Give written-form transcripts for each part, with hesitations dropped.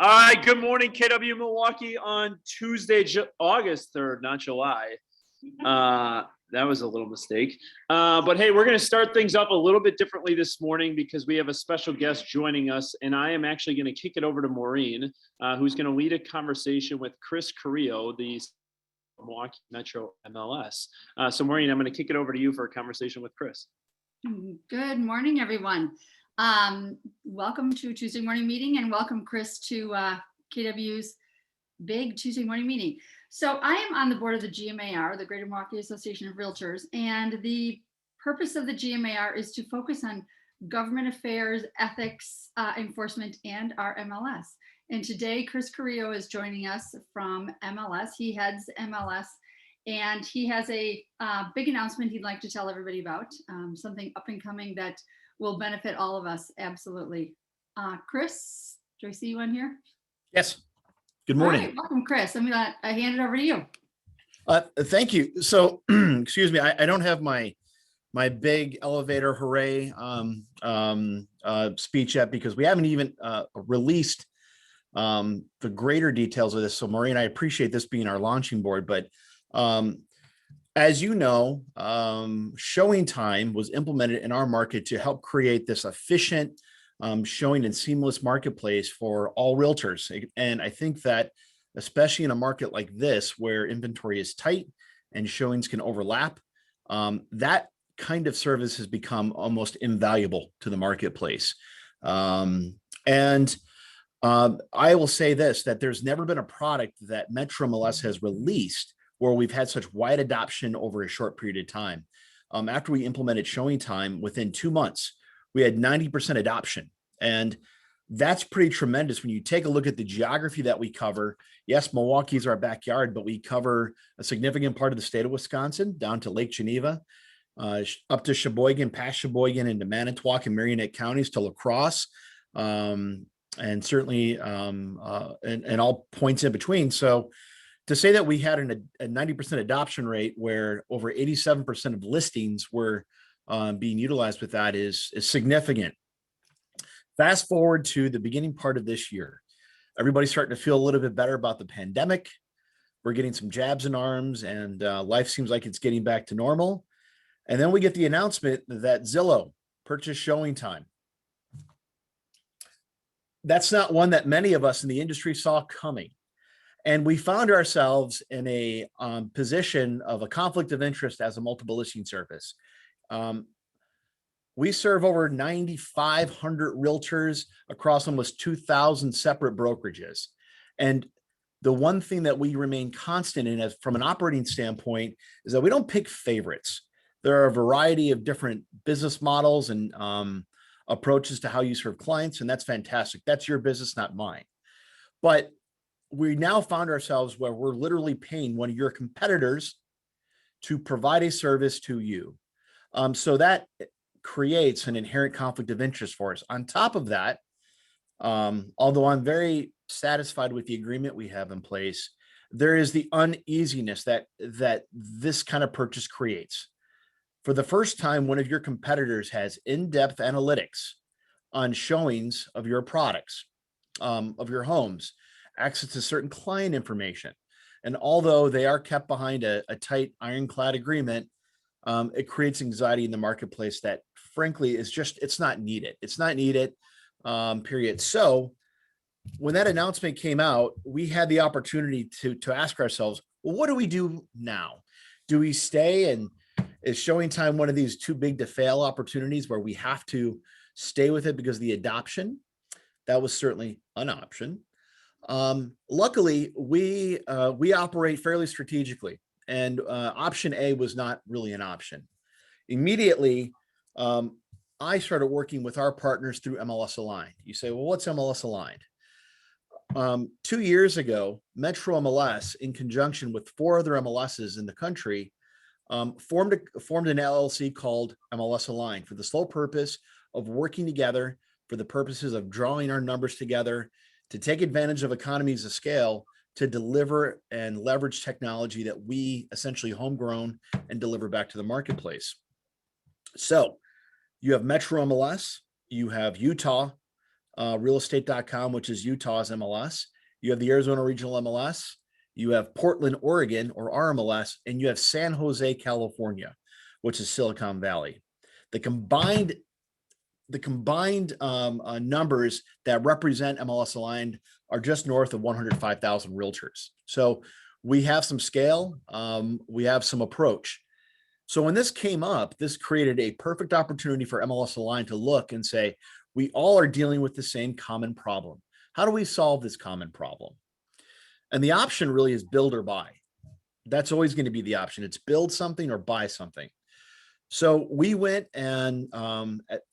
All right, good morning, KW Milwaukee on Tuesday, August 3rd, not July. That was a little mistake. But hey, we're going to start things up a little bit differently this morning because we have a special guest joining us, and I am actually going to kick it over to Maureen, who's going to lead a conversation with Chris Carillo, the Milwaukee Metro MLS. So Maureen, I'm going to kick it over to you for a conversation with Chris. Good morning, everyone. Welcome to Tuesday morning meeting, and welcome Chris to KW's big Tuesday morning meeting. So I am on the board of the GMAR, the Greater Milwaukee Association of Realtors, and the purpose of the GMAR is to focus on government affairs, ethics, enforcement, and our MLS. And today, Chris Carillo is joining us from MLS. He heads MLS, and he has a big announcement he'd like to tell everybody about, something up and coming that will benefit all of us, absolutely. Chris, do I see you on here? Yes. Good morning. All right, welcome, Chris. I'm gonna hand it over to you. Thank you. So, excuse me, I don't have my big elevator hooray speech yet because we haven't even released the greater details of this. So, Maureen, I appreciate this being our launching board, but as you know, showing time was implemented in our market to help create this efficient showing and seamless marketplace for all realtors. And I think that especially in a market like this, where inventory is tight and showings can overlap, that kind of service has become almost invaluable to the marketplace. I will say this, that there's never been a product that Metro MLS has released where we've had such wide adoption over a short period of time. After we implemented showing time, within 2 months, we had 90% adoption. And that's pretty tremendous when you take a look at the geography that we cover. Yes, Milwaukee's our backyard, but we cover a significant part of the state of Wisconsin, down to Lake Geneva, up to Sheboygan, past Sheboygan, into Manitowoc and Marionette counties to La Crosse, and certainly and all points in between. So to say that we had a 90% adoption rate where over 87% of listings were being utilized with that is significant. Fast forward to the beginning part of this year. Everybody's starting to feel a little bit better about the pandemic. We're getting some jabs in arms, and life seems like it's getting back to normal. And then we get the announcement that Zillow purchased showing time. That's not one that many of us in the industry saw coming. And we found ourselves in a position of a conflict of interest as a multiple listing service. We serve over 9,500 realtors across almost 2,000 separate brokerages. And the one thing that we remain constant in as from an operating standpoint is that we don't pick favorites. There are a variety of different business models and approaches to how you serve clients, and that's fantastic. That's your business, not mine. But we now found ourselves where we're literally paying one of your competitors to provide a service to you. So that creates an inherent conflict of interest for us. On top of that, although I'm very satisfied with the agreement we have in place, there is the uneasiness that this kind of purchase creates. For the first time, one of your competitors has in-depth analytics on showings of your products, of your homes, access to certain client information. And although they are kept behind a tight ironclad agreement, it creates anxiety in the marketplace that frankly is just, it's not needed. It's not needed, period. So when that announcement came out, we had the opportunity to ask ourselves, well, what do we do now? Do we stay, and is showing time one of these too big to fail opportunities where we have to stay with it because of the adoption? That was certainly an option. Luckily, we operate fairly strategically, and option A was not really an option. Immediately, I started working with our partners through MLS Aligned. You say, well, what's MLS Aligned? 2 years ago, Metro MLS, in conjunction with 4 other MLSs in the country, formed an LLC called MLS Aligned for the sole purpose of working together for the purposes of drawing our numbers together to take advantage of economies of scale to deliver and leverage technology that we essentially homegrown and deliver back to the marketplace. So you have Metro MLS, you have Utah, realestate.com, which is Utah's MLS. You have the Arizona Regional MLS. You have Portland, Oregon, or RMLS, and you have San Jose, California, which is Silicon Valley. The combined numbers that represent MLS aligned are just north of 105,000 realtors. So we have some scale, we have some approach. So when this came up, this created a perfect opportunity for MLS aligned to look and say, we all are dealing with the same common problem. How do we solve this common problem? And the option really is build or buy. That's always going to be the option. It's build something or buy something. So we went and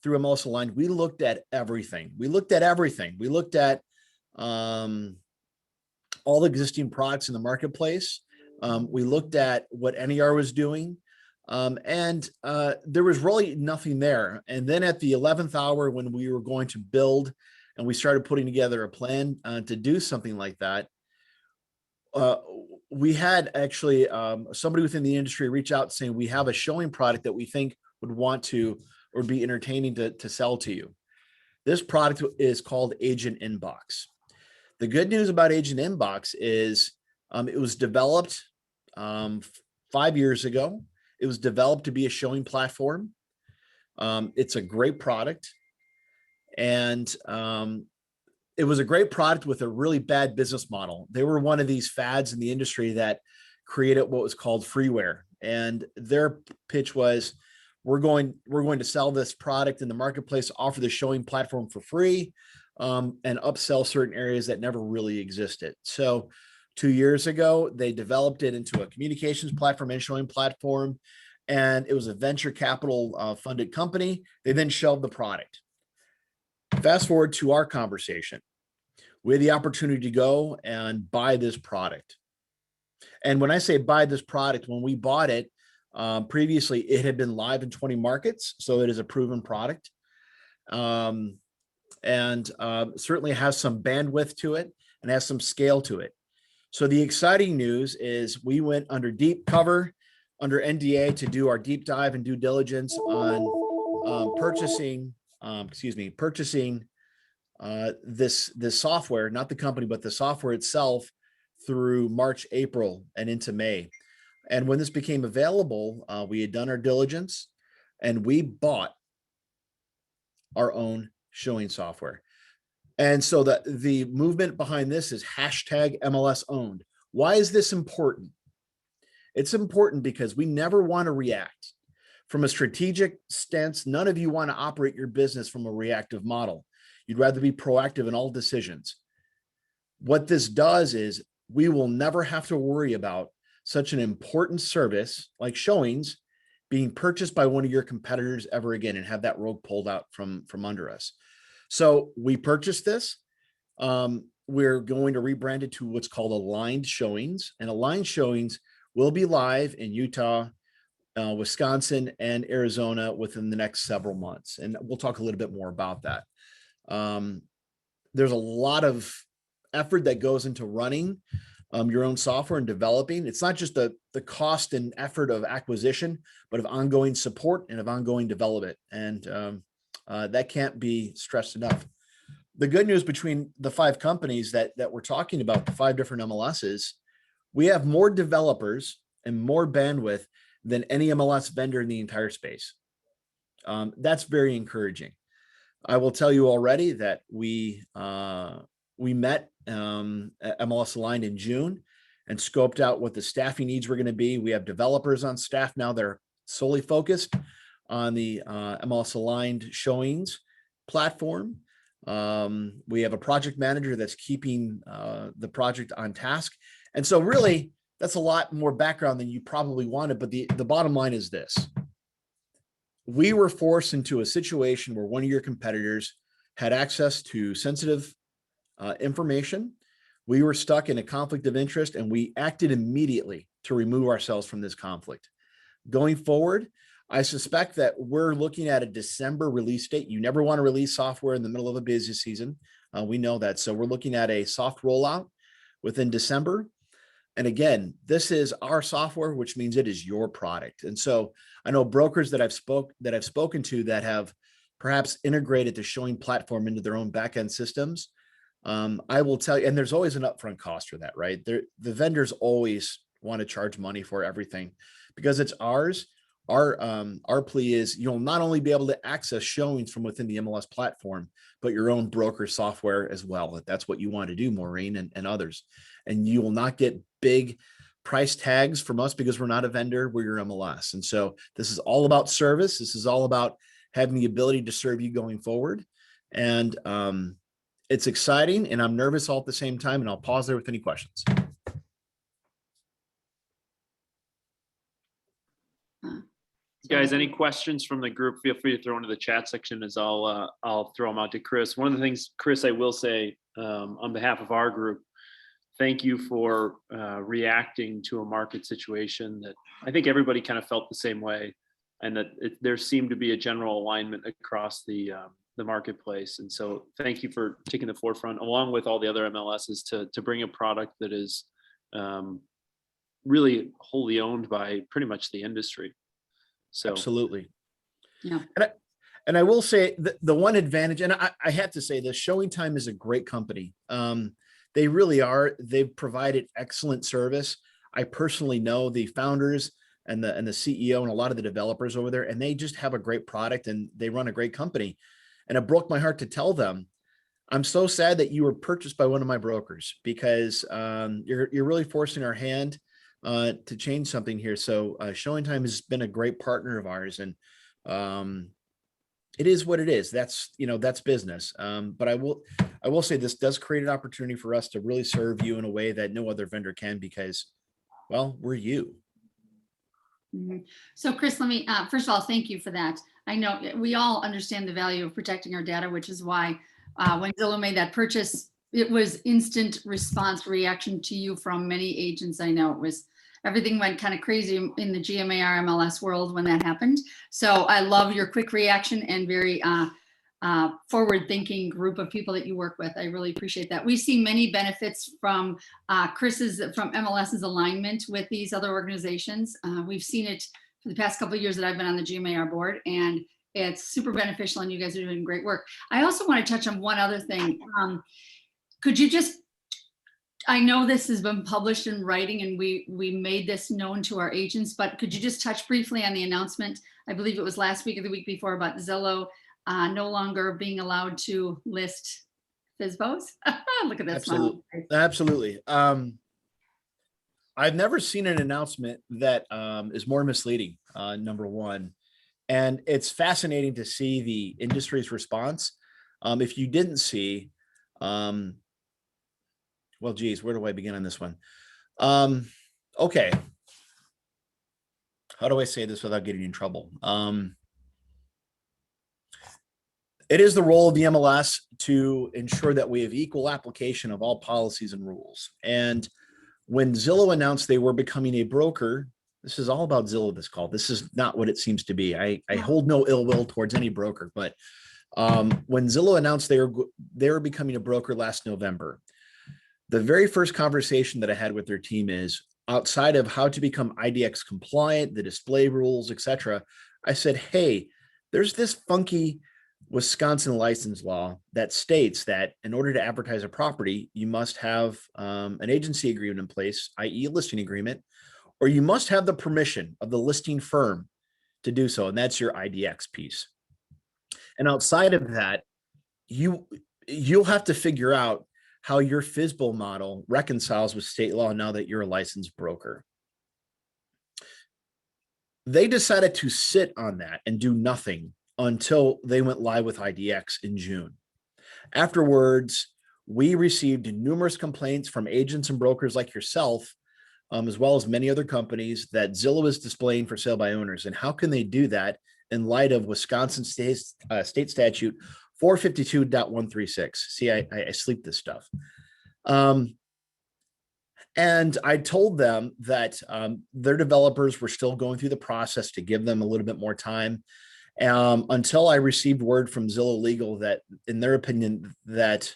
through MLS Aligned, we looked at everything. We looked at all the existing products in the marketplace. We looked at what NER was doing. And there was really nothing there. And then at the 11th hour, when we were going to build and we started putting together a plan to do something like that, we had actually somebody within the industry reach out saying, we have a showing product that we think would want to or be entertaining to sell to you. This product is called Agent Inbox. The good news about Agent Inbox is it was developed 5 years ago. It was developed to be a showing platform. It's a great product. And it was a great product with a really bad business model. They were one of these fads in the industry that created what was called freeware. And their pitch was, we're going to sell this product in the marketplace, offer the showing platform for free, and upsell certain areas that never really existed. So 2 years ago, they developed it into a communications platform and showing platform, and it was a venture capital funded company. They then shelved the product. Fast forward to our conversation. We had the opportunity to go and buy this product. And when I say buy this product, when we bought it, previously it had been live in 20 markets. So it is a proven product. And certainly has some bandwidth to it and has some scale to it. So the exciting news is we went under deep cover, under NDA, to do our deep dive and due diligence on purchasing this software, not the company, but the software itself, through March, April, and into May. And when this became available, we had done our diligence and we bought our own showing software. And so the movement behind this is hashtag MLS owned. Why is this important? It's important because we never want to react. From a strategic stance, none of you want to operate your business from a reactive model. You'd rather be proactive in all decisions. What this does is we will never have to worry about such an important service like showings being purchased by one of your competitors ever again and have that rug pulled out from under us. So we purchased this. We're going to rebrand it to what's called Aligned Showings, and Aligned Showings will be live in Utah, Wisconsin, and Arizona within the next several months. And we'll talk a little bit more about that. There's a lot of effort that goes into running your own software and developing. It's not just the cost and effort of acquisition, but of ongoing support and of ongoing development. And that can't be stressed enough. The good news between the 5 companies that we're talking about, the 5 different MLSs, we have more developers and more bandwidth than any MLS vendor in the entire space. That's very encouraging. I will tell you already that we met at MLS Aligned in June and scoped out what the staffing needs were going to be. We have developers on staff now that are solely focused on the MLS Aligned showings platform. We have a project manager that's keeping the project on task. And so really, that's a lot more background than you probably wanted. But the bottom line is this. We were forced into a situation where one of your competitors had access to sensitive information. We were stuck in a conflict of interest, and we acted immediately to remove ourselves from this conflict. Going forward, I suspect that we're looking at a December release date. You never want to release software in the middle of a busy season. We know that. So we're looking at a soft rollout within December. And again, this is our software, which means it is your product. And so I know brokers that I've spoken to that have perhaps integrated the showing platform into their own backend systems, I will tell you, and there's always an upfront cost for that, right? The vendors always want to charge money for everything because it's ours. Our plea is you'll not only be able to access showings from within the MLS platform, but your own broker software as well. If that's what you want to do, Maureen and others. And you will not get big price tags from us because we're not a vendor, we're your MLS. And so this is all about service. This is all about having the ability to serve you going forward. And it's exciting and I'm nervous all at the same time. And I'll pause there with any questions. Guys, any questions from the group? Feel free to throw into the chat section as I'll throw them out to Chris. One of the things, Chris, I will say on behalf of our group, thank you for reacting to a market situation that I think everybody kind of felt the same way, and that there seemed to be a general alignment across the marketplace. And so thank you for taking the forefront along with all the other MLSs to bring a product that is really wholly owned by pretty much the industry. So absolutely. Yeah. And I will say the one advantage, and I have to say this, Showing Time is a great company. They really are. They've provided excellent service. I personally know the founders and the CEO and a lot of the developers over there, and they just have a great product and they run a great company. And it broke my heart to tell them, I'm so sad that you were purchased by one of my brokers because you're really forcing our hand to change something here. So Showing Time has been a great partner of ours, and it is what it is. That's business. But I will say this does create an opportunity for us to really serve you in a way that no other vendor can because, well, we're you. Mm-hmm. So Chris, let me, first of all, thank you for that. I know we all understand the value of protecting our data, which is why when Zillow made that purchase, it was instant response reaction to you from many agents. I know everything went kind of crazy in the GMAR MLS world when that happened. So I love your quick reaction and very forward-thinking group of people that you work with. I really appreciate that. We see many benefits from from MLS's alignment with these other organizations. We've seen it for the past couple of years that I've been on the GMAR board, and it's super beneficial, and you guys are doing great work. I also want to touch on one other thing. Could you just, I know this has been published in writing and we made this known to our agents, but could you just touch briefly on the announcement? I believe it was last week or the week before about Zillow no longer being allowed to list FSBOs. Look at that. Absolutely. Absolutely. I've never seen an announcement that is more misleading, number one. And it's fascinating to see the industry's response. If you didn't see, well, geez, where do I begin on this one? Okay. How do I say this without getting in trouble? It is the role of the MLS to ensure that we have equal application of all policies and rules. And when Zillow announced they were becoming a broker, this is all about Zillow, this call. This is not what it seems to be. I hold no ill will towards any broker, but when Zillow announced they were becoming a broker last November, the very first conversation that I had with their team is, outside of how to become IDX compliant, the display rules, etc., I said, hey, there's this funky Wisconsin license law that states that in order to advertise a property, you must have an agency agreement in place, i.e. a listing agreement, or you must have the permission of the listing firm to do so. And that's your IDX piece. And outside of that, you'll have to figure out how your FSBO model reconciles with state law now that you're a licensed broker. They decided to sit on that and do nothing until they went live with IDX in June. Afterwards, we received numerous complaints from agents and brokers like yourself, as well as many other companies, that Zillow is displaying for sale by owners. And how can they do that in light of Wisconsin state statute 452.136? See, I sleep this stuff. And I told them that their developers were still going through the process to give them a little bit more time, until I received word from Zillow Legal that, in their opinion, that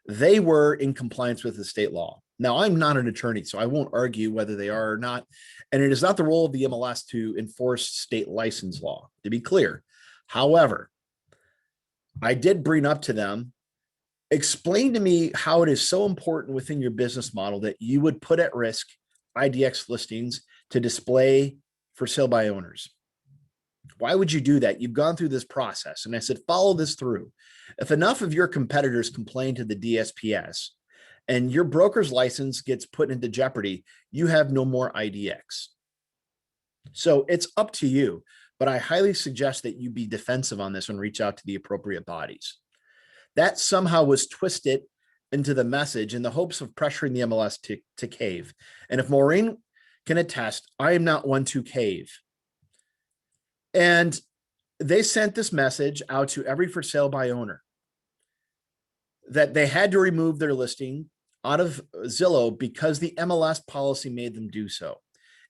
they were in compliance with the state law. Now, I'm not an attorney, so I won't argue whether they are or not. And it is not the role of the MLS to enforce state license law, to be clear. However, I did bring up to them, explain to me how it is so important within your business model that you would put at risk IDX listings to display for sale by owners. Why would you do that? You've gone through this process. And I said, follow this through. If enough of your competitors complain to the DSPS and your broker's license gets put into jeopardy, you have no more IDX. So it's up to you, but I highly suggest that you be defensive on this and reach out to the appropriate bodies. That somehow was twisted into the message in the hopes of pressuring the MLS to cave. And if Maureen can attest, I am not one to cave. And they sent this message out to every for sale by owner that they had to remove their listing out of Zillow because the MLS policy made them do so.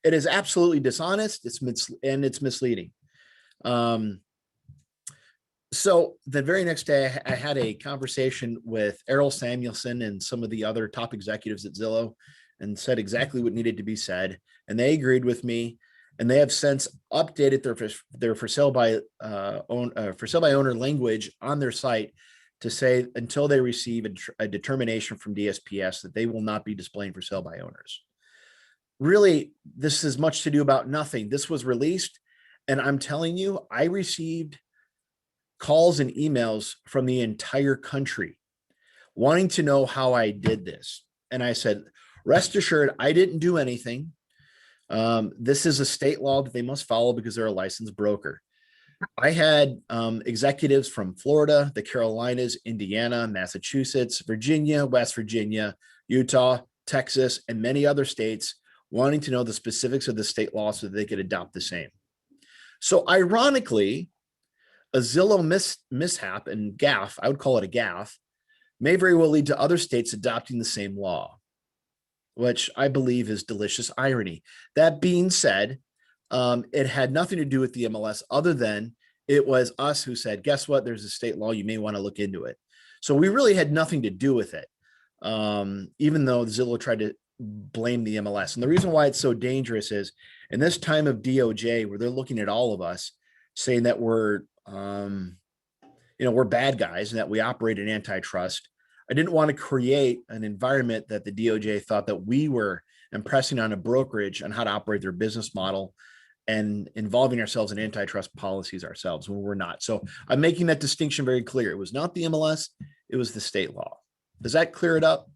It is absolutely dishonest. It's misleading. So the very next day, I had a conversation with Errol Samuelson and some of the other top executives at Zillow and said exactly what needed to be said. And they agreed with me. And they have since updated their for sale by owner language on their site to say until they receive a determination from DSPS that they will not be displaying for sale by owners. Really, this is much to do about nothing. This was released, and I'm telling you, I received calls and emails from the entire country wanting to know how I did this. And I said, rest assured, I didn't do anything. This is a state law that they must follow because they're a licensed broker. I had executives from Florida, the Carolinas, Indiana, Massachusetts, Virginia, West Virginia, Utah, Texas, and many other states wanting to know the specifics of the state law so that they could adopt the same. So ironically, a Zillow mishap and gaffe, I would call it a gaffe, may very well lead to other states adopting the same law, which I believe is delicious irony. That being said, it had nothing to do with the MLS other than it was us who said, guess what? There's a state law. You may want to look into it. So we really had nothing to do with it, even though Zillow tried to blame the MLS. And the reason why it's so dangerous is in this time of DOJ, where they're looking at all of us saying that we're bad guys and that we operate in antitrust. I didn't want to create an environment that the DOJ thought that we were impressing on a brokerage on how to operate their business model and involving ourselves in antitrust policies ourselves when we're not. So I'm making that distinction very clear. It was not the MLS, it was the state law. Does that clear it up?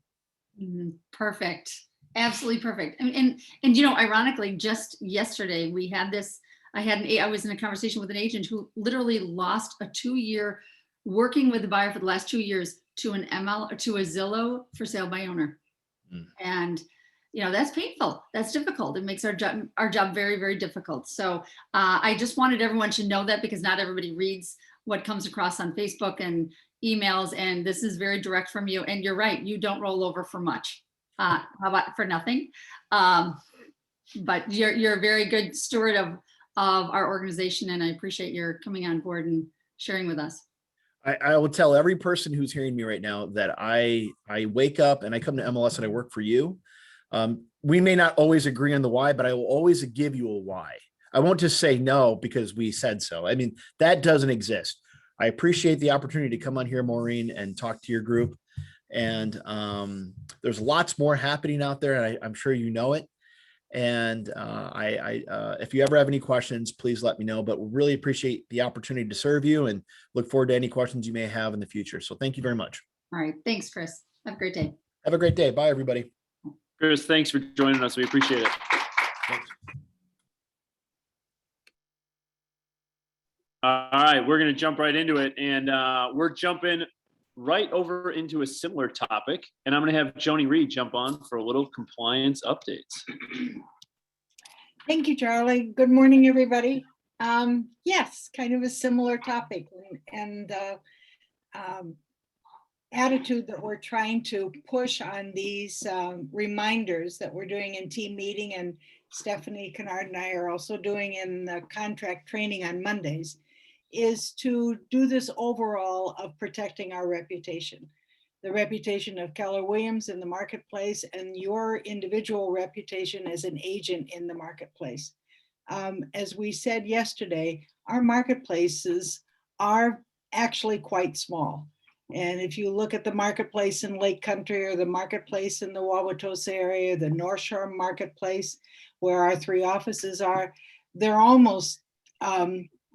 Perfect. Absolutely perfect. And ironically, just yesterday we had this, I was in a conversation with an agent who literally lost a 2-year working with the buyer for the last 2 years to a Zillow for sale by owner. And that's painful. That's difficult. It makes our job very, very difficult. So I just wanted everyone to know that because not everybody reads what comes across on Facebook and emails. And this is very direct from you. And you're right. You don't roll over for much. How about for nothing? But you're a very good steward of our organization. And I appreciate your coming on board and sharing with us. I will tell every person who's hearing me right now that I wake up and I come to MLS and I work for you. We may not always agree on the why, but I will always give you a why. I won't just say no because we said so. I mean, that doesn't exist. I appreciate the opportunity to come on here, Maureen, and talk to your group. And there's lots more happening out there, and I'm sure you know it. And if you ever have any questions, please let me know. But we really appreciate the opportunity to serve you and look forward to any questions you may have in the future. So thank you very much. All right. Thanks, Chris. Have a great day. Have a great day. Bye, everybody. Chris, thanks for joining us. We appreciate it. Thanks. All right, we're going to jump right into it. And we're jumping right over into a similar topic. And I'm going to have Joni Reed jump on for a little compliance updates. Thank you, Charlie. Good morning, everybody. Yes, kind of a similar topic and attitude that we're trying to push on these reminders that we're doing in team meeting, and Stephanie Kennard and I are also doing in the contract training on Mondays, is to do this overall of protecting our reputation, the reputation of Keller Williams in the marketplace and your individual reputation as an agent in the marketplace. As we said yesterday, our marketplaces are actually quite small. And if you look at the marketplace in Lake Country or the marketplace in the Wauwatosa area, the North Shore marketplace, where our 3 offices are, they're almost,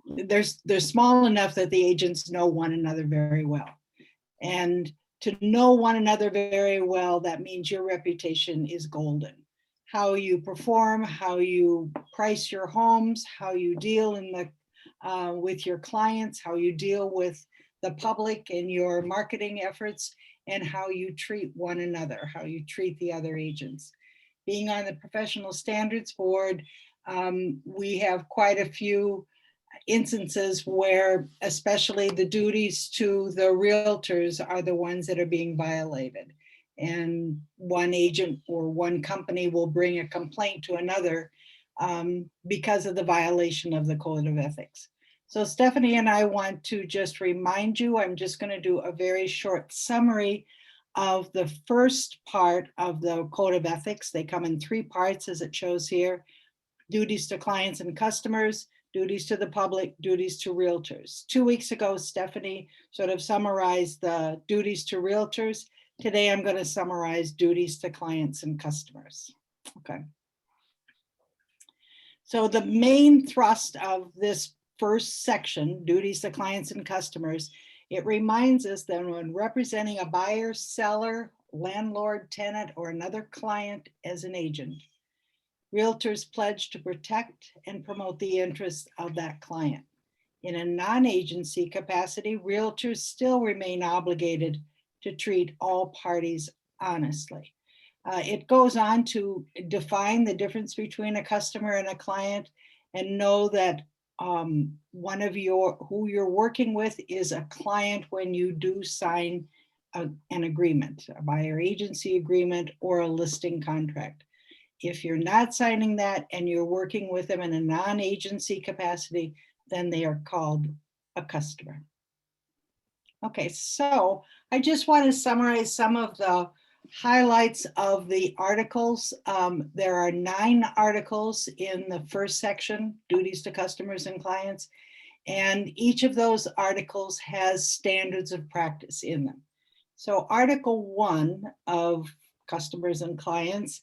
they're small enough that the agents know one another very well. And to know one another very well, that means your reputation is golden. How you perform, how you price your homes, how you deal in the with your clients, how you deal with the public in your marketing efforts, and how you treat one another, how you treat the other agents. Being on the Professional Standards Board, we have quite a few instances where especially the duties to the realtors are the ones that are being violated. And one agent or one company will bring a complaint to another because of the violation of the Code of Ethics. So Stephanie and I want to just remind you, I'm just going to do a very short summary of the first part of the Code of Ethics. They come in 3 parts as it shows here: duties to clients and customers, duties to the public, duties to realtors. 2 weeks ago, Stephanie sort of summarized the duties to realtors. Today, I'm going to summarize duties to clients and customers. Okay. So the main thrust of this first section, duties to clients and customers, it reminds us that when representing a buyer, seller, landlord, tenant, or another client as an agent, realtors pledge to protect and promote the interests of that client. In a non-agency capacity, realtors still remain obligated to treat all parties honestly. It goes on to define the difference between a customer and a client, and know that one of who you're working with is a client when you do sign an agreement, a buyer agency agreement or a listing contract. If you're not signing that and you're working with them in a non-agency capacity, then they are called a customer. Okay, so I just want to summarize some of the highlights of the articles. There are 9 articles in the first section, duties to customers and clients, and each of those articles has standards of practice in them. So Article 1 of customers and clients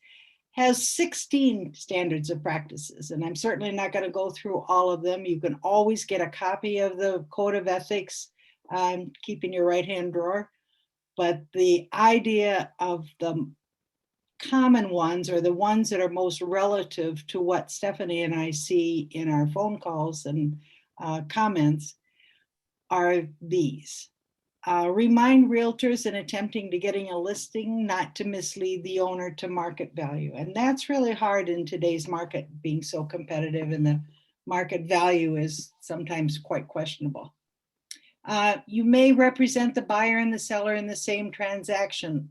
has 16 standards of practices, and I'm certainly not going to go through all of them. You can always get a copy of the Code of Ethics, keep in your right-hand drawer. But the idea of the common ones, or the ones that are most relative to what Stephanie and I see in our phone calls and comments, are these. Remind realtors in attempting to getting a listing not to mislead the owner to market value. And that's really hard in today's market, being so competitive, and the market value is sometimes quite questionable. You may represent the buyer and the seller in the same transaction,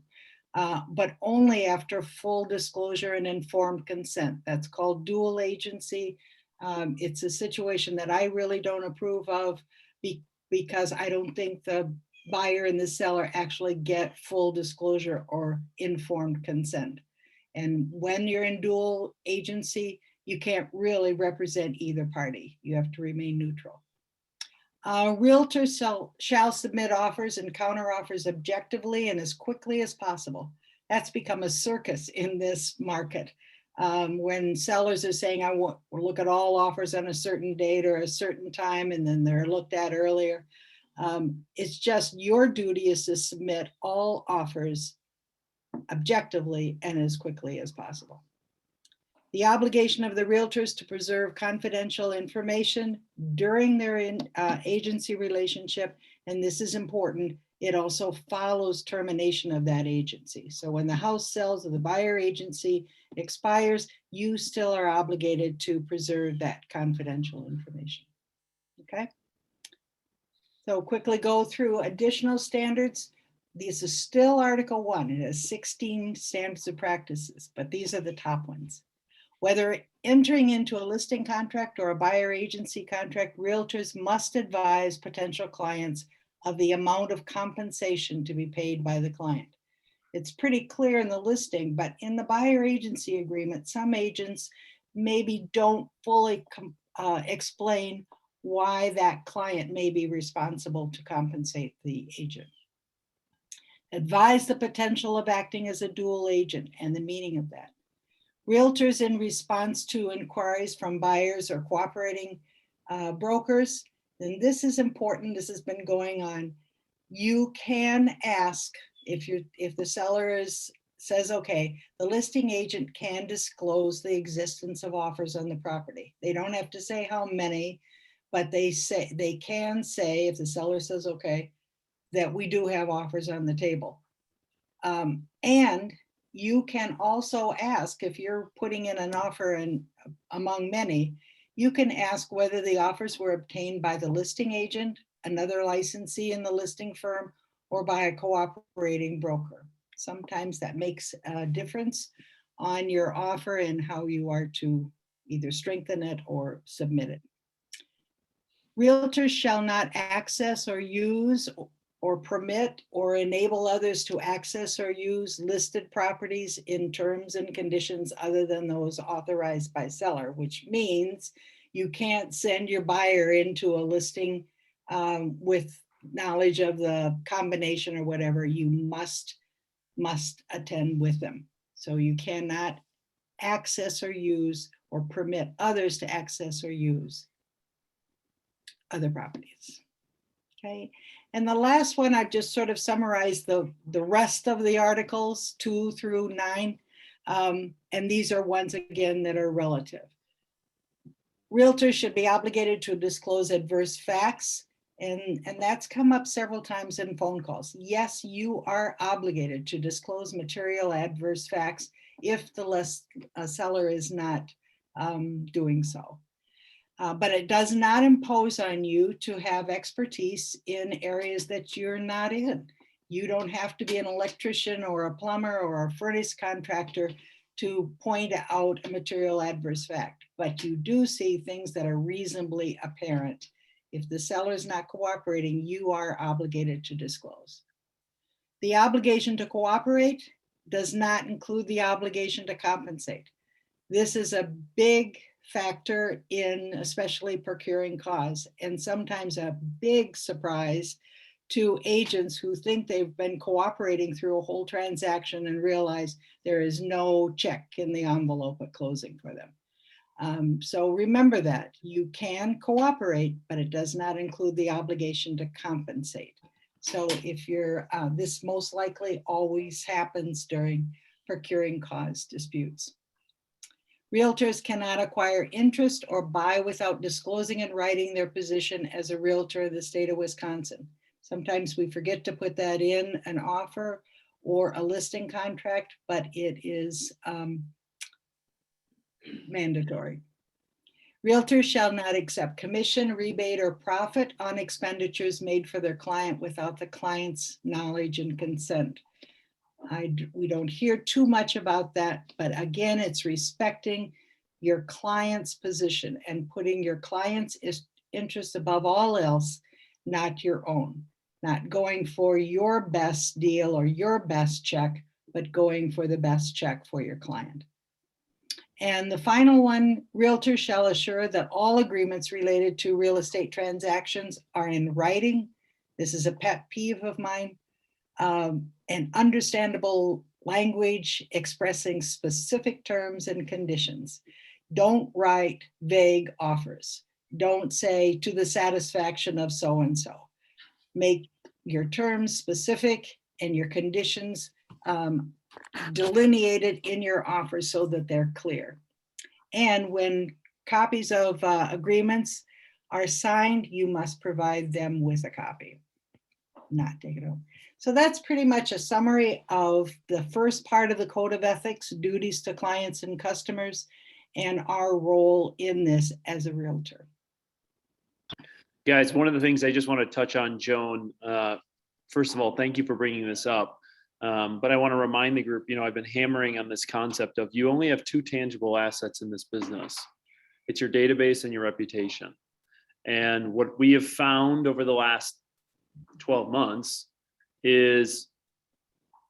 but only after full disclosure and informed consent. That's called dual agency. It's a situation that I really don't approve of, because I don't think the buyer and the seller actually get full disclosure or informed consent. And when you're in dual agency, you can't really represent either party. You have to remain neutral. Realtors shall submit offers and counteroffers objectively and as quickly as possible. That's become a circus in this market. When sellers are saying, I want to look at all offers on a certain date or a certain time, and then they're looked at earlier. It's just your duty is to submit all offers objectively and as quickly as possible. The obligation of the realtors to preserve confidential information during their agency relationship, and this is important, it also follows termination of that agency. So when the house sells or the buyer agency expires, you still are obligated to preserve that confidential information. Okay. So quickly go through additional standards. This is still Article 1. It has 16 standards of practices, but these are the top ones. Whether entering into a listing contract or a buyer agency contract, realtors must advise potential clients of the amount of compensation to be paid by the client. It's pretty clear in the listing, but in the buyer agency agreement, some agents maybe don't fully explain why that client may be responsible to compensate the agent. Advise the potential of acting as a dual agent and the meaning of that. Realtors in response to inquiries from buyers or cooperating brokers, and this is important, this has been going on. You can ask if the seller says, okay, the listing agent can disclose the existence of offers on the property. They don't have to say how many, but they can say, if the seller says, okay, that we do have offers on the table. And you can also ask, if you're putting in an offer and among many, you can ask whether the offers were obtained by the listing agent, another licensee in the listing firm, or by a cooperating broker. Sometimes that makes a difference on your offer and how you are to either strengthen it or submit it. Realtors shall not access or use or permit or enable others to access or use listed properties in terms and conditions other than those authorized by seller, which means you can't send your buyer into a listing with knowledge of the combination or whatever. You must attend with them. So you cannot access or use or permit others to access or use other properties. Okay. And the last one, I've just sort of summarized the rest of the articles 2 through 9. And these are ones, again, that are relative. Realtors should be obligated to disclose adverse facts. And that's come up several times in phone calls. Yes, you are obligated to disclose material adverse facts if the seller is not doing so. But it does not impose on you to have expertise in areas that you're not in. You don't have to be an electrician or a plumber or a furnace contractor to point out a material adverse fact, but you do see things that are reasonably apparent. If the seller is not cooperating, you are obligated to disclose. The obligation to cooperate does not include the obligation to compensate. This is a big factor in especially procuring cause, and sometimes a big surprise to agents who think they've been cooperating through a whole transaction and realize there is no check in the envelope at closing for them. So remember that you can cooperate, but it does not include the obligation to compensate. So if you're, this most likely always happens during procuring cause disputes. Realtors cannot acquire interest or buy without disclosing in writing their position as a realtor in the state of Wisconsin. Sometimes we forget to put that in an offer or a listing contract, but it is mandatory. Realtors shall not accept commission, rebate, or profit on expenditures made for their client without the client's knowledge and consent. We don't hear too much about that, but again, it's respecting your client's position and putting your client's interest above all else, not your own. Not going for your best deal or your best check, but going for the best check for your client. And the final one, realtors shall assure that all agreements related to real estate transactions are in writing. This is a pet peeve of mine. And understandable language expressing specific terms and conditions. Don't write vague offers. Don't say to the satisfaction of so-and-so. Make your terms specific and your conditions delineated in your offer so that they're clear. And when copies of agreements are signed, you must provide them with a copy. Not take it home. So that's pretty much a summary of the first part of the Code of Ethics, duties to clients and customers, and our role in this as a realtor. Guys, one of the things I just want to touch on, Joan, first of all, thank you for bringing this up. But I want to remind the group, I've been hammering on this concept of you only have 2 tangible assets in this business. It's your database and your reputation. And what we have found over the last 12 months is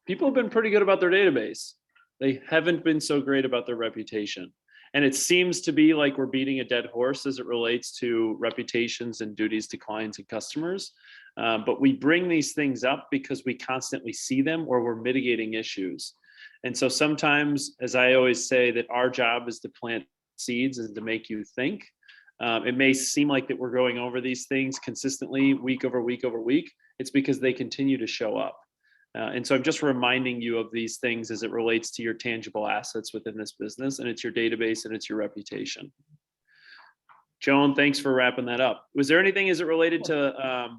people have been pretty good about their database. They haven't been so great about their reputation. And it seems to be like we're beating a dead horse as it relates to reputations and duties to clients and customers. But we bring these things up because we constantly see them or we're mitigating issues. And so sometimes, as I always say, that our job is to plant seeds and to make you think. It may seem like that we're going over these things consistently week over week over week. It's because they continue to show up. And so I'm just reminding you of these things as it relates to your tangible assets within this business, and it's your database and it's your reputation. Joan, thanks for wrapping that up. Was there anything as it related to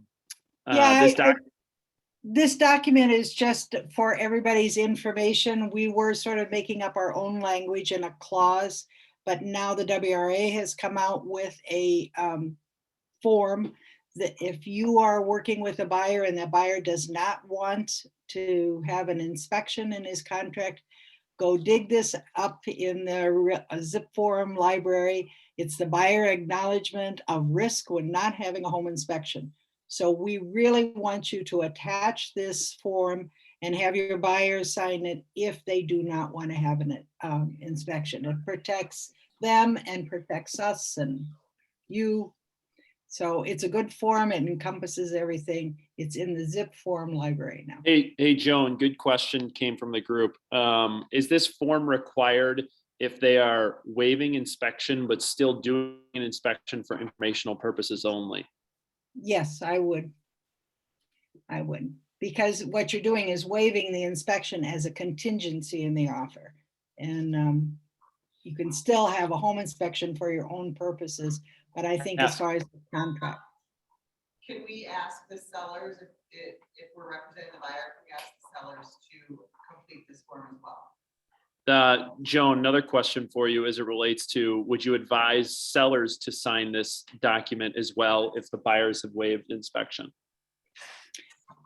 this document is just for everybody's information. We were sort of making up our own language in a clause, but now the WRA has come out with a form that if you are working with a buyer and the buyer does not want to have an inspection in his contract, go dig this up in the zip form library. It's the buyer acknowledgement of risk when not having a home inspection. So we really want you to attach this form and have your buyers sign it if they do not want to have an inspection. It protects them and protects us and you. So it's a good form. It encompasses everything. It's in the zip form library now. Hey, Joan, good question came from the group. Is this form required if they are waiving inspection, but still doing an inspection for informational purposes only? Yes, I would. Because what you're doing is waiving the inspection as a contingency in the offer. And you can still have a home inspection for your own purposes. But I think as far as the contract. Can we ask the sellers if we're representing the buyer, can we ask the sellers to complete this form as well? Joan, another question for you as it relates to, would you advise sellers to sign this document as well if the buyers have waived inspection?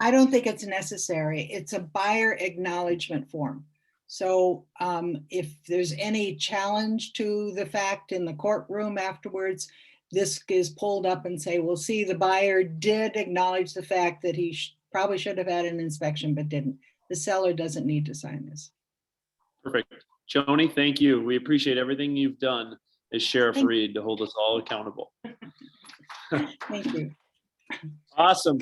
I don't think it's necessary. It's a buyer acknowledgement form. So if there's any challenge to the fact in the courtroom afterwards, this is pulled up and say, well, see, the buyer did acknowledge the fact that he probably should have had an inspection, but didn't. The seller doesn't need to sign this. Perfect. Joni, thank you. We appreciate everything you've done as Sheriff Reed to hold us all accountable. Thank you. Awesome.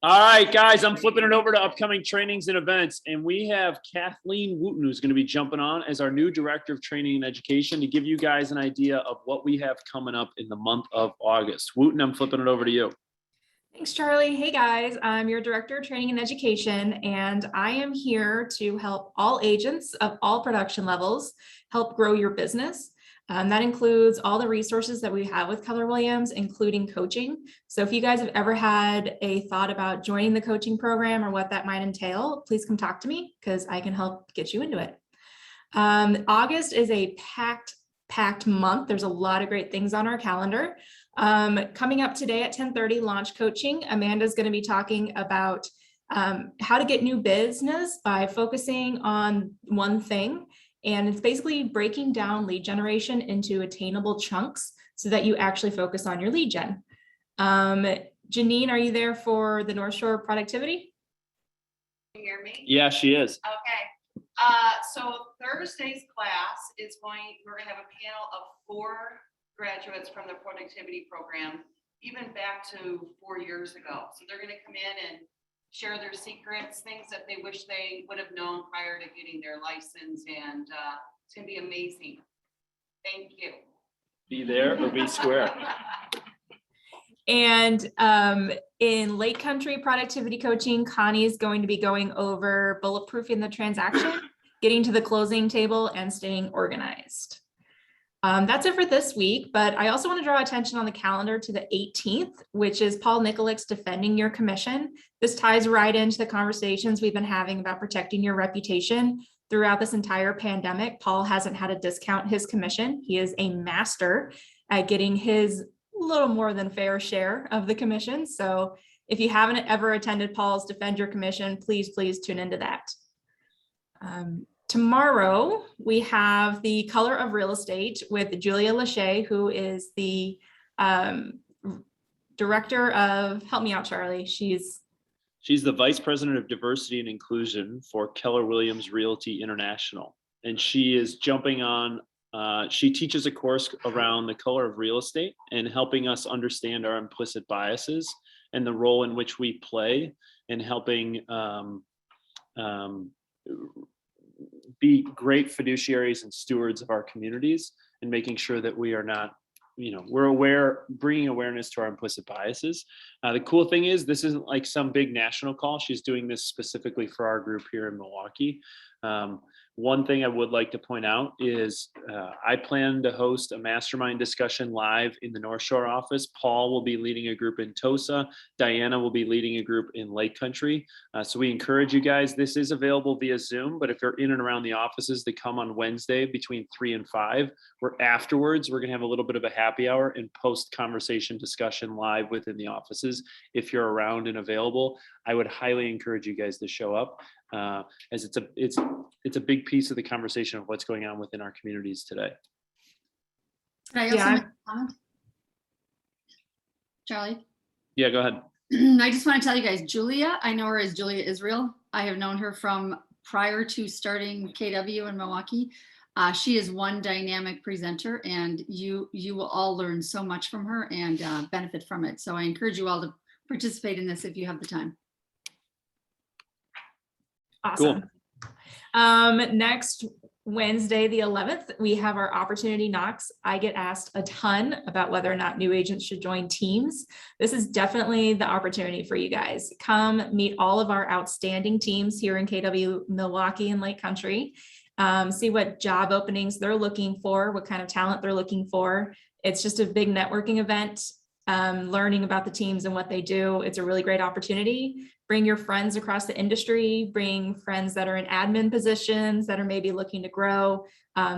All right, guys, I'm flipping it over to upcoming trainings and events, and we have Kathleen Wooten, who's going to be jumping on as our new Director of Training and Education to give you guys an idea of what we have coming up in the month of August. Wooten, I'm flipping it over to you. Thanks, Charlie. Hey guys, I'm your Director of Training and Education, and I am here to help all agents of all production levels help grow your business. That includes all the resources that we have with Keller Williams, including coaching. So if you guys have ever had a thought about joining the coaching program or what that might entail, please come talk to me because I can help get you into it. August is a packed month. There's a lot of great things on our calendar. Coming up today at 10:30, launch coaching. Amanda's going to be talking about how to get new business by focusing on one thing. And it's basically breaking down lead generation into attainable chunks so that you actually focus on your lead gen. Janine, are you there for the North Shore Productivity? Can you hear me? Yeah, she is. Okay. So Thursday's class is we're going to have a panel of 4 graduates from the productivity program, even back to 4 years ago. So they're going to come in and share their secrets, things that they wish they would have known prior to getting their license. And it's going to be amazing. Thank you. Be there or be square. And in Lake Country Productivity Coaching, Connie is going to be going over bulletproofing the transaction, getting to the closing table, and staying organized. That's it for this week, but I also want to draw attention on the calendar to the 18th, which is Paul Nikolick's Defending Your Commission. This ties right into the conversations we've been having about protecting your reputation throughout this entire pandemic. Paul hasn't had to discount his commission. He is a master at getting his little more than fair share of the commission. So if you haven't ever attended Paul's Defend Your Commission, please tune into that. Tomorrow, we have the Color of Real Estate with Julia Lachey, who is the director of, help me out, Charlie. She's the Vice President of Diversity and Inclusion for Keller Williams Realty International. And she is jumping on She teaches a course around the color of real estate and helping us understand our implicit biases and the role in which we play in helping be great fiduciaries and stewards of our communities, and making sure that we are not, we're aware, bringing awareness to our implicit biases. The cool thing is, this isn't like some big national call. She's doing this specifically for our group here in Milwaukee. One thing I would like to point out is I plan to host a mastermind discussion live in the North Shore office. Paul will be leading a group in Tosa. Diana will be leading a group in Lake Country. So we encourage you guys, this is available via Zoom, but if you're in and around the offices, to come on Wednesday between 3 and 5, where afterwards we're gonna have a little bit of a happy hour and post conversation discussion live within the offices. If you're around and available, I would highly encourage you guys to show up, as it's a big piece of the conversation of what's going on within our communities today. Could I also Yeah. make a comment? Charlie? Yeah, go ahead. I just want to tell you guys, Julia, I know her as Julia Israel. I have known her from prior to starting KW in Milwaukee. She is one dynamic presenter, and you will all learn so much from her and benefit from it. So I encourage you all to participate in this if you have the time. Awesome. Next Wednesday, the 11th, we have our opportunity knocks. I get asked a ton about whether or not new agents should join teams. This is definitely the opportunity for you guys. Come meet all of our outstanding teams here in KW Milwaukee and Lake Country. See what job openings they're looking for, what kind of talent they're looking for. It's just a big networking event. Learning about the teams and what they do. It's a really great opportunity. Bring your friends across the industry, bring friends that are in admin positions that are maybe looking to grow.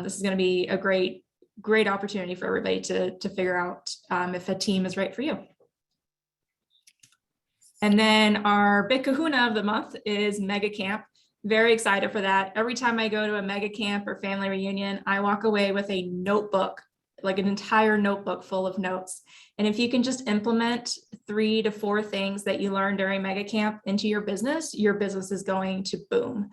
This is going to be a great opportunity for everybody to figure out if a team is right for you. And then our big kahuna of the month is Mega Camp. Very excited for that. Every time I go to a mega camp or family reunion, I walk away with a notebook, like an entire notebook full of notes. And if you can just implement 3 to 4 things that you learned during mega camp into your business is going to boom.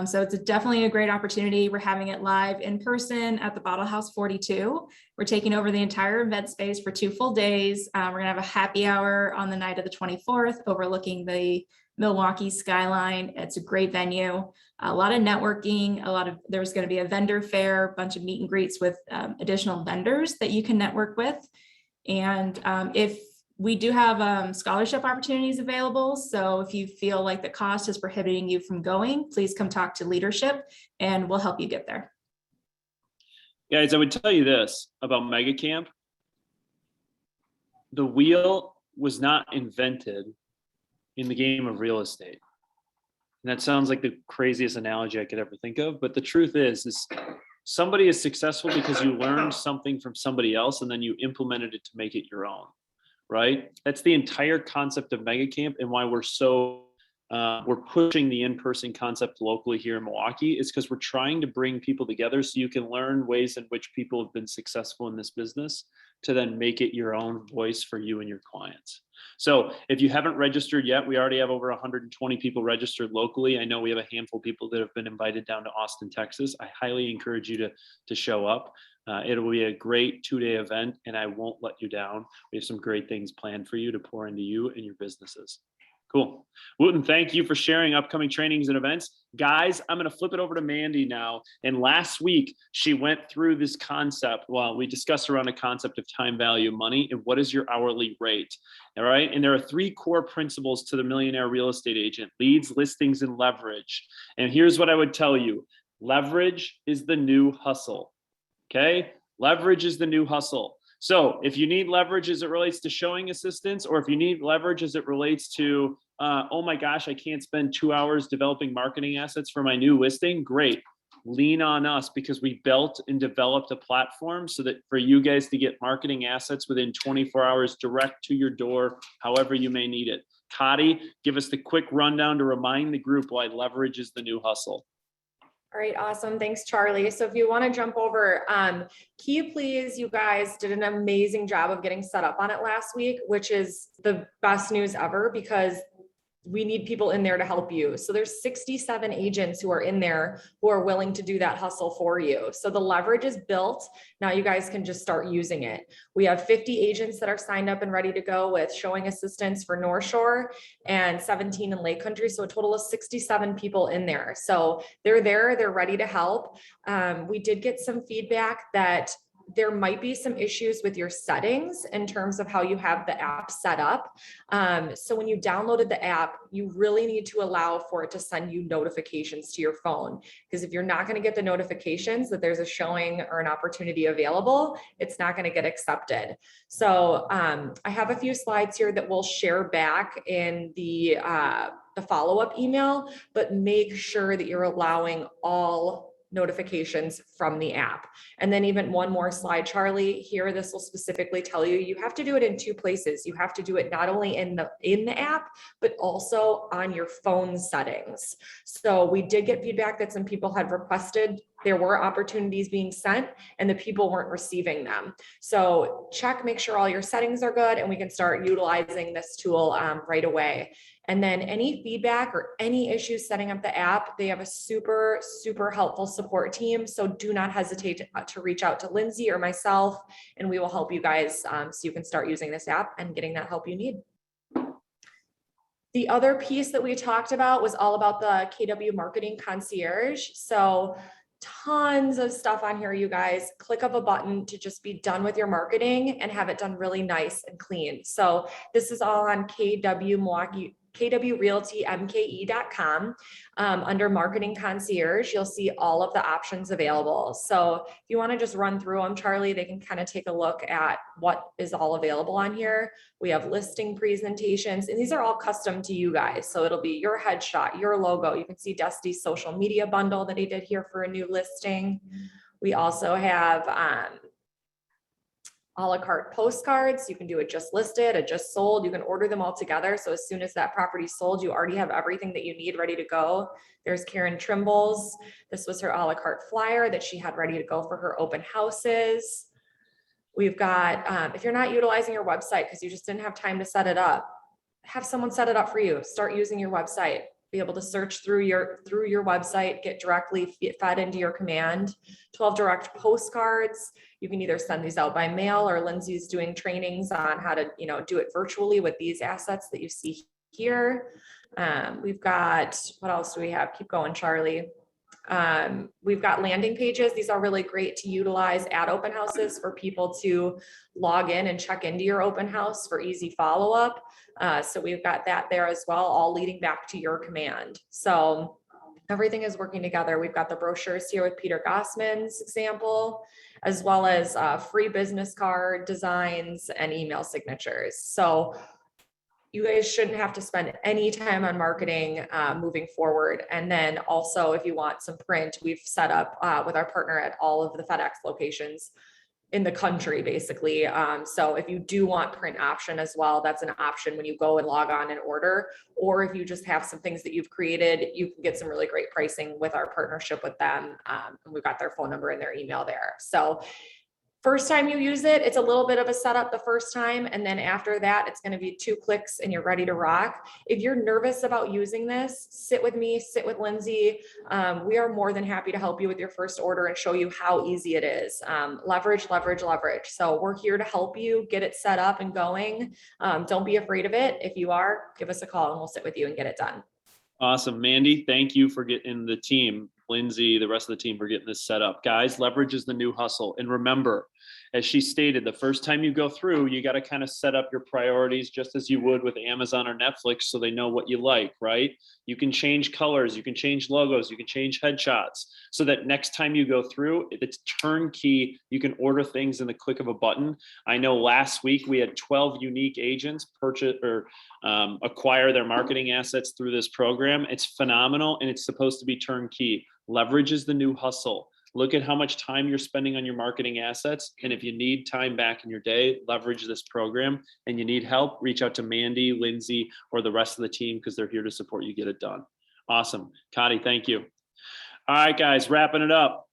So it's definitely a great opportunity. We're having it live in person at the Bottle House 42. We're taking over the entire event space for 2 full days. We're gonna have a happy hour on the night of the 24th overlooking the Milwaukee skyline. It's a great venue, a lot of networking, there's going to be a vendor fair, a bunch of meet and greets with additional vendors that you can network with. And if we do have scholarship opportunities available, so if you feel like the cost is prohibiting you from going, please come talk to leadership and we'll help you get there. Guys, I would tell you this about Mega Camp. The wheel was not invented in the game of real estate. And that sounds like the craziest analogy I could ever think of, but the truth is somebody is successful because you learned something from somebody else and then you implemented it to make it your own, right? That's the entire concept of Mega Camp, and why we're pushing the in-person concept locally here in Milwaukee is because we're trying to bring people together so you can learn ways in which people have been successful in this business to then make it your own voice for you and your clients. So if you haven't registered yet, we already have over 120 people registered locally. I know we have a handful of people that have been invited down to Austin, Texas. I highly encourage you to show up. It will be a great 2-day event, and I won't let you down. We have some great things planned for you to pour into you and your businesses. Cool. Wooten, thank you for sharing upcoming trainings and events. Guys, I'm going to flip it over to Mandy now. And last week, she went through this concept. Well, we discussed around a concept of time value of money and what is your hourly rate. All right. And there are 3 core principles to the millionaire real estate agent: leads, listings, and leverage. And here's what I would tell you. Leverage is the new hustle. Okay. Leverage is the new hustle. So if you need leverage as it relates to showing assistance, or if you need leverage as it relates to, oh my gosh, I can't spend 2 hours developing marketing assets for my new listing, great. Lean on us, because we built and developed a platform so that for you guys to get marketing assets within 24 hours direct to your door, however you may need it. Kadi, give us the quick rundown to remind the group why leverage is the new hustle. All right, awesome. Thanks, Charlie. So if you want to jump over, Key Please, you guys did an amazing job of getting set up on it last week, which is the best news ever, because we need people in there to help you. So there's 67 agents who are in there who are willing to do that hustle for you. So the leverage is built. Now you guys can just start using it. We have 50 agents that are signed up and ready to go with showing assistance for North Shore and 17 in Lake Country. So a total of 67 people in there. So they're there, they're ready to help. We did get some feedback that there might be some issues with your settings in terms of how you have the app set up. So when you downloaded the app, you really need to allow for it to send you notifications to your phone. Because if you're not going to get the notifications that there's a showing or an opportunity available, it's not going to get accepted. So I have a few slides here that we'll share back in the follow-up email, but make sure that you're allowing all notifications from the app. And then even one more slide, Charlie, here, this will specifically tell you, you have to do it in two places. You have to do it not only in the app, but also on your phone settings. So we did get feedback that some people had requested there were opportunities being sent and the people weren't receiving them. So check, make sure all your settings are good and we can start utilizing this tool right away. And then any feedback or any issues setting up the app, they have a super, super helpful support team. So do not hesitate to reach out to Lindsay or myself, and we will help you guys so you can start using this app and getting that help you need. The other piece that we talked about was all about the KW Marketing Concierge. So tons of stuff on here, you guys. Click of a button to just be done with your marketing and have it done really nice and clean. So this is all on kwrealtymke.com. Under Marketing Concierge, you'll see all of the options available. So if you want to just run through them, Charlie, they can kind of take a look at what is all available on here. We have listing presentations, and these are all custom to you guys. So it'll be your headshot, your logo. You can see Dusty's social media bundle that he did here for a new listing. We also have a la carte postcards. You can do it just listed, it just sold. You can order them all together. So as soon as that property's sold, you already have everything that you need ready to go. There's Karen Trimble's. This was her a la carte flyer that she had ready to go for her open houses. We've got, if you're not utilizing your website because you just didn't have time to set it up, have someone set it up for you. Start using your website. Be able to search through your website, get directly fed into your command. 12 direct postcards. You can either send these out by mail, or Lindsay's doing trainings on how to, do it virtually with these assets that you see here. We've got, what else do we have? Keep going, Charlie. We've got landing pages. These are really great to utilize at open houses for people to log in and check into your open house for easy follow-up. So we've got that there as well, all leading back to your command. So everything is working together. We've got the brochures here with Peter Gossman's example, as well as free business card designs and email signatures. So you guys shouldn't have to spend any time on marketing moving forward. And then also, if you want some print, we've set up with our partner at all of the FedEx locations in the country, basically. So if you do want print option as well, that's an option when you go and log on and order. Or if you just have some things that you've created, you can get some really great pricing with our partnership with them. And we've got their phone number and their email there. So first time you use it, it's a little bit of a setup the first time. And then after that, it's going to be 2 clicks and you're ready to rock. If you're nervous about using this, sit with me, sit with Lindsay. We are more than happy to help you with your first order and show you how easy it is. Leverage, leverage, leverage. So we're here to help you get it set up and going. Don't be afraid of it. If you are, give us a call and we'll sit with you and get it done. Awesome. Mandy, thank you for getting the team. Lindsay, the rest of the team for getting this set up. Guys, leverage is the new hustle. And remember, as she stated, the first time you go through, you got to kind of set up your priorities just as you would with Amazon or Netflix so they know what you like, right? You can change colors, you can change logos, you can change headshots so that next time you go through, it's turnkey. You can order things in the click of a button. I know last week we had 12 unique agents purchase or acquire their marketing assets through this program. It's phenomenal and it's supposed to be turnkey. Leverage is the new hustle. Look at how much time you're spending on your marketing assets. And if you need time back in your day, leverage this program. And you need help, reach out to Mandy, Lindsay, or the rest of the team because they're here to support you get it done. Awesome. Connie, thank you. All right, guys, wrapping it up.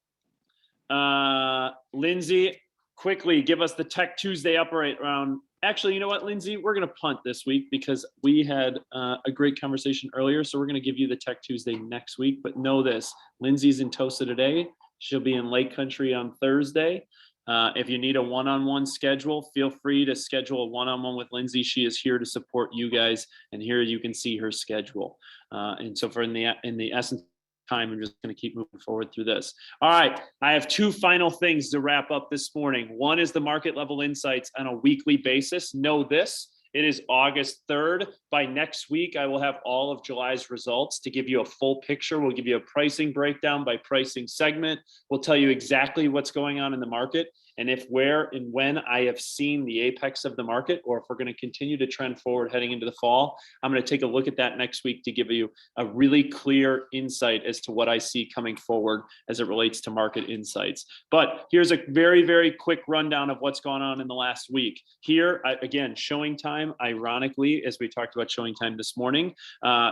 Lindsay, quickly give us the Tech Tuesday update around Actually, you know what, Lindsay, we're going to punt this week because we had a great conversation earlier. So we're going to give you the Tech Tuesday next week. But know this, Lindsay's in Tosa today. She'll be in Lake Country on Thursday. If you need a one-on-one schedule, feel free to schedule a one-on-one with Lindsay. She is here to support you guys, and here you can see her schedule. And so for in the essence time, I'm just going to keep moving forward through this. All right, I have two final things to wrap up this morning. One is the market level insights on a weekly basis. Know this. It is August 3rd. By next week, I will have all of July's results to give you a full picture. We'll give you a pricing breakdown by pricing segment. We'll tell you exactly what's going on in the market and if, where, and when I have seen the apex of the market, or if we're going to continue to trend forward heading into the fall. I'm going to take a look at that next week to give you a really clear insight as to what I see coming forward as it relates to market insights. But here's a very, very quick rundown of what's gone on in the last week. Here, again, showing time, ironically, as we talked about showing time this morning,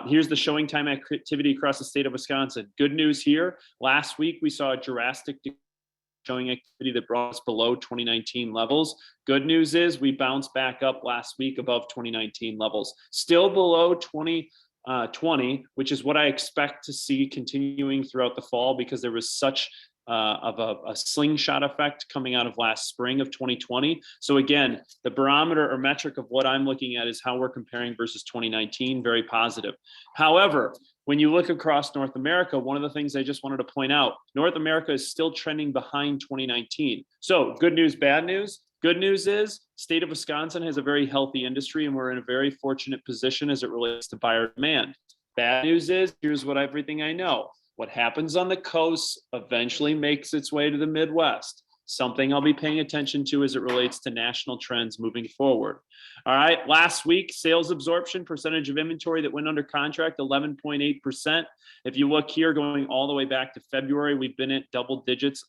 here's the showing time activity across the state of Wisconsin. Good news here. Last week, we saw a drastic showing activity that brought us below 2019 levels. Good news is we bounced back up last week above 2019 levels. Still below 2020, which is what I expect to see continuing throughout the fall because there was such of a slingshot effect coming out of last spring of 2020. So again, the barometer or metric of what I'm looking at is how we're comparing versus 2019, very positive. However, when you look across North America, one of the things I just wanted to point out, North America is still trending behind 2019. So good news, bad news. Good news is state of Wisconsin has a very healthy industry and we're in a very fortunate position as it relates to buyer demand. Bad news is here's what everything I know. What happens on the coast eventually makes its way to the Midwest. Something I'll be paying attention to as it relates to national trends moving forward. All right, last week, sales absorption, percentage of inventory that went under contract, 11.8%. If you look here, going all the way back to February, we've been at double digits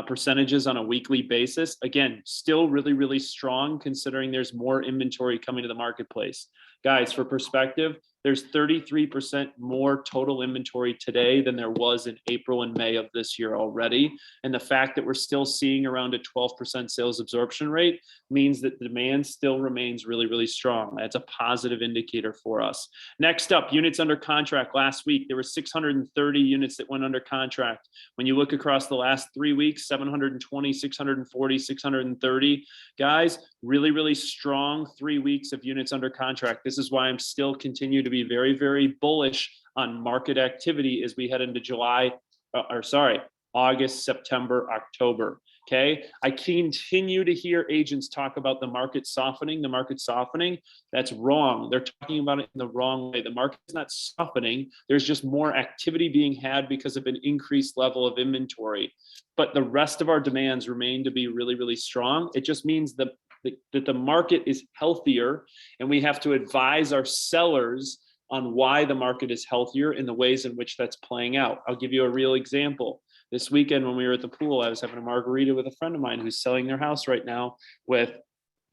percentages on a weekly basis. Again, still really, really strong considering there's more inventory coming to the marketplace. Guys, for perspective, there's 33% more total inventory today than there was in April and May of this year already. And the fact that we're still seeing around a 12% sales absorption rate means that the demand still remains really, really strong. That's a positive indicator for us. Next up, units under contract. Last week, there were 630 units that went under contract. When you look across the last 3 weeks, 720, 640, 630. Guys, really, really strong 3 weeks of units under contract. This is why I'm still continue to be very, very bullish on market activity as we head into August, September, October. Okay. I continue to hear agents talk about the market softening. That's wrong. They're talking about it in the wrong way. The market is not softening. There's just more activity being had because of an increased level of inventory. But the rest of our demands remain to be really, really strong. It just means that the market is healthier and we have to advise our sellers on why the market is healthier in the ways in which that's playing out. I'll give you a real example. This weekend when we were at the pool, I was having a margarita with a friend of mine who's selling their house right now with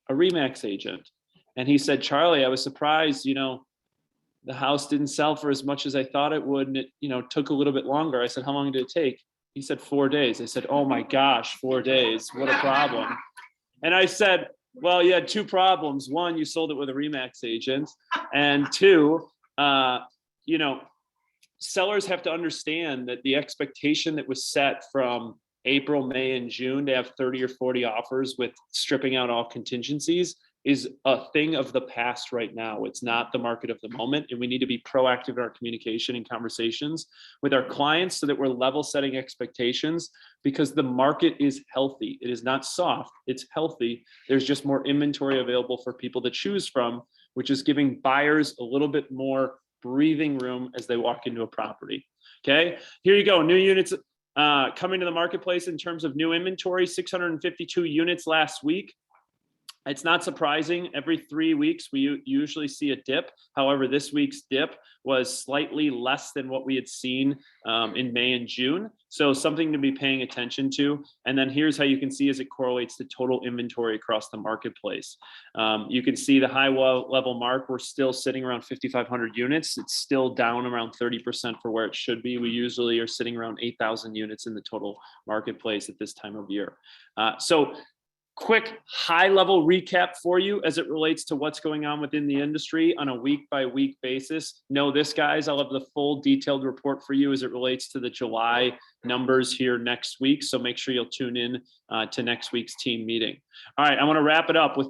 a RE/MAX agent. And he said, Charlie, I was surprised, the house didn't sell for as much as I thought it would. And it, took a little bit longer. I said, how long did it take? He said, 4 days. I said, oh my gosh, 4 days. What a problem. And I said, well, you had two problems. One, you sold it with a RE/MAX agent. And two, sellers have to understand that the expectation that was set from April, May, and June to have 30 or 40 offers with stripping out all contingencies is a thing of the past right now. It's not the market of the moment. And we need to be proactive in our communication and conversations with our clients so that we're level setting expectations because the market is healthy. It is not soft, it's healthy. There's just more inventory available for people to choose from, which is giving buyers a little bit more breathing room as they walk into a property. Okay, here you go. New units coming to the marketplace in terms of new inventory, 652 units last week. It's not surprising. Every 3 weeks, we usually see a dip. However, this week's dip was slightly less than what we had seen in May and June. So something to be paying attention to. And then here's how you can see as it correlates to total inventory across the marketplace. You can see the high level mark. We're still sitting around 5,500 units. It's still down around 30% for where it should be. We usually are sitting around 8,000 units in the total marketplace at this time of year. So quick high level recap for you as it relates to what's going on within the industry on a week by week basis. Know this, guys, I'll have the full detailed report for you as it relates to the July numbers here next week. So make sure you'll tune in to next week's team meeting. All right, I want to wrap it up with